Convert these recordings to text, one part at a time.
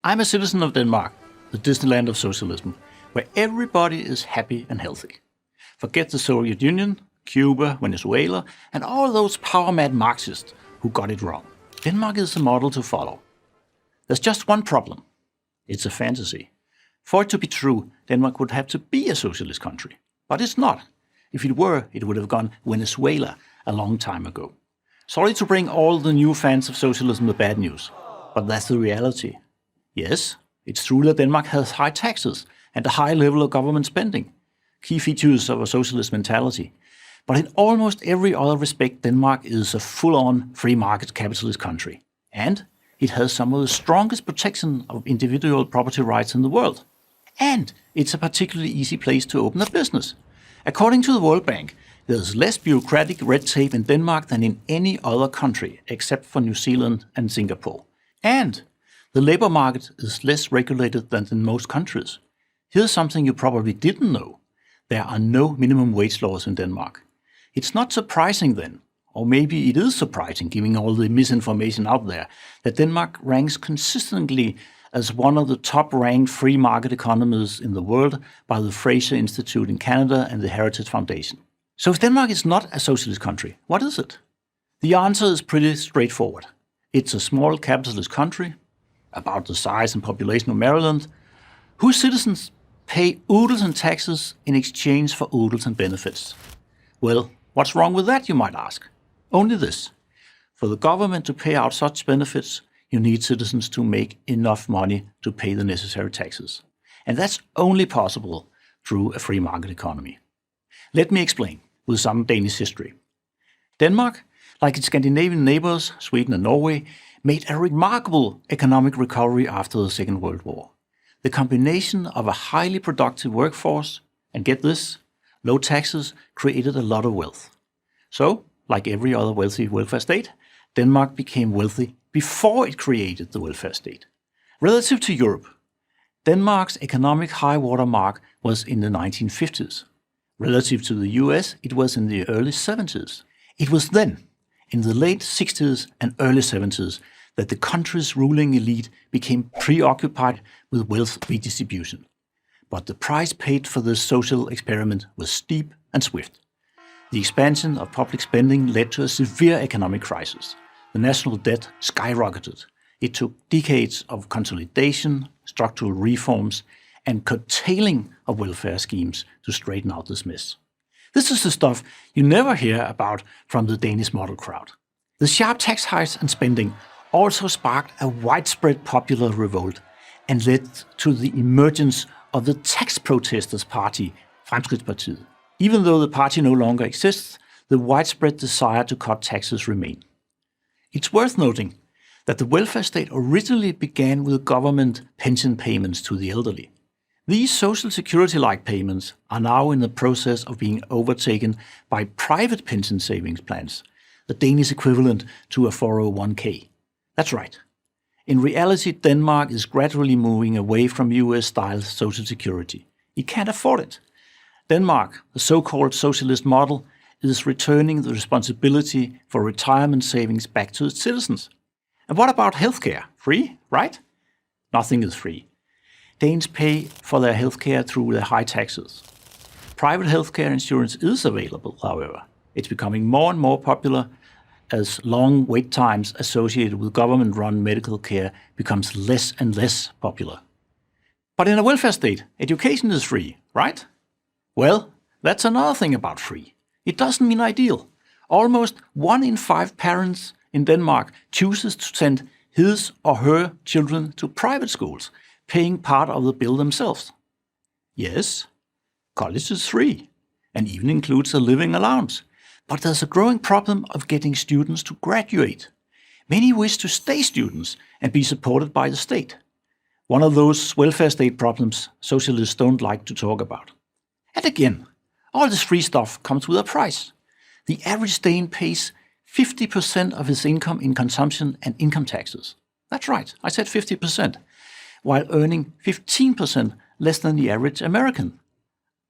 I'm a citizen of Denmark, the Disneyland of socialism, where everybody is happy and healthy. Forget the Soviet Union, Cuba, Venezuela, and all those power-mad Marxists who got it wrong. Denmark is the model to follow. There's just one problem. It's a fantasy. For it to be true, Denmark would have to be a socialist country. But it's not. If it were, it would have gone Venezuela a long time ago. Sorry to bring all the new fans of socialism the bad news, but that's the reality. Yes, it's true that Denmark has high taxes and a high level of government spending, key features of a socialist mentality. But in almost every other respect, Denmark is a full-on free market capitalist country. And it has some of the strongest protection of individual property rights in the world. And it's a particularly easy place to open a business. According to the World Bank, there's less bureaucratic red tape in Denmark than in any other country, except for New Zealand and Singapore. And the labor market is less regulated than in most countries. Here's something you probably didn't know. There are no minimum wage laws in Denmark. It's not surprising then, or maybe it is surprising given all the misinformation out there, that Denmark ranks consistently as one of the top-ranked free market economies in the world by the Fraser Institute in Canada and the Heritage Foundation. So if Denmark is not a socialist country, what is it? The answer is pretty straightforward. It's a small capitalist country, about the size and population of Maryland, whose citizens pay oodles in taxes in exchange for oodles in benefits. Well, what's wrong with that, you might ask? Only this. For the government to pay out such benefits, you need citizens to make enough money to pay the necessary taxes. And that's only possible through a free market economy. Let me explain with some Danish history. Denmark, like its Scandinavian neighbors, Sweden and Norway, made a remarkable economic recovery after the Second World War. The combination of a highly productive workforce and, get this, low taxes created a lot of wealth. So, like every other wealthy welfare state, Denmark became wealthy before it created the welfare state. Relative to Europe, Denmark's economic high-water mark was in the 1950s. Relative to the US, it was in the early 70s. It was then, in the late 60s and early 70s, that the country's ruling elite became preoccupied with wealth redistribution. But the price paid for this social experiment was steep and swift. The expansion of public spending led to a severe economic crisis. The national debt skyrocketed. It took decades of consolidation, structural reforms, and curtailing of welfare schemes to straighten out this mess. This is the stuff you never hear about from the Danish model crowd. The sharp tax hikes and spending also sparked a widespread popular revolt and led to the emergence of the tax protesters party, Fremskridtspartiet. Even though the party no longer exists, the widespread desire to cut taxes remain. It's worth noting that the welfare state originally began with government pension payments to the elderly. These social security-like payments are now in the process of being overtaken by private pension savings plans, the Danish equivalent to a 401k. That's right. In reality, Denmark is gradually moving away from US-style social security. It can't afford it. Denmark, the so-called socialist model, is returning the responsibility for retirement savings back to its citizens. And what about healthcare? Free, right? Nothing is free. Danes pay for their healthcare through their high taxes. Private healthcare insurance is available, however. It's becoming more and more popular as long wait times associated with government-run medical care becomes less and less popular. But in a welfare state, education is free, right? Well, that's another thing about free. It doesn't mean ideal. Almost 1 in 5 parents in Denmark chooses to send his or her children to private schools, paying part of the bill themselves. Yes, college is free, and even includes a living allowance. But there's a growing problem of getting students to graduate. Many wish to stay students and be supported by the state. One of those welfare state problems socialists don't like to talk about. And again, all this free stuff comes with a price. The average Dane pays 50% of his income in consumption and income taxes. That's right, I said 50%, while earning 15% less than the average American.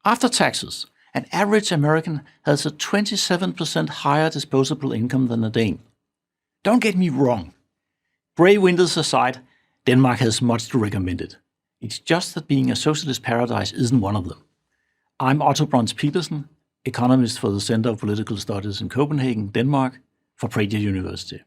After taxes, an average American has a 27% higher disposable income than a Dane. Don't get me wrong. Grey winters aside, Denmark has much to recommend it. It's just that being a socialist paradise isn't one of them. I'm Otto Brøns Petersen, economist for the Center of Political Studies in Copenhagen, Denmark, for Prager University.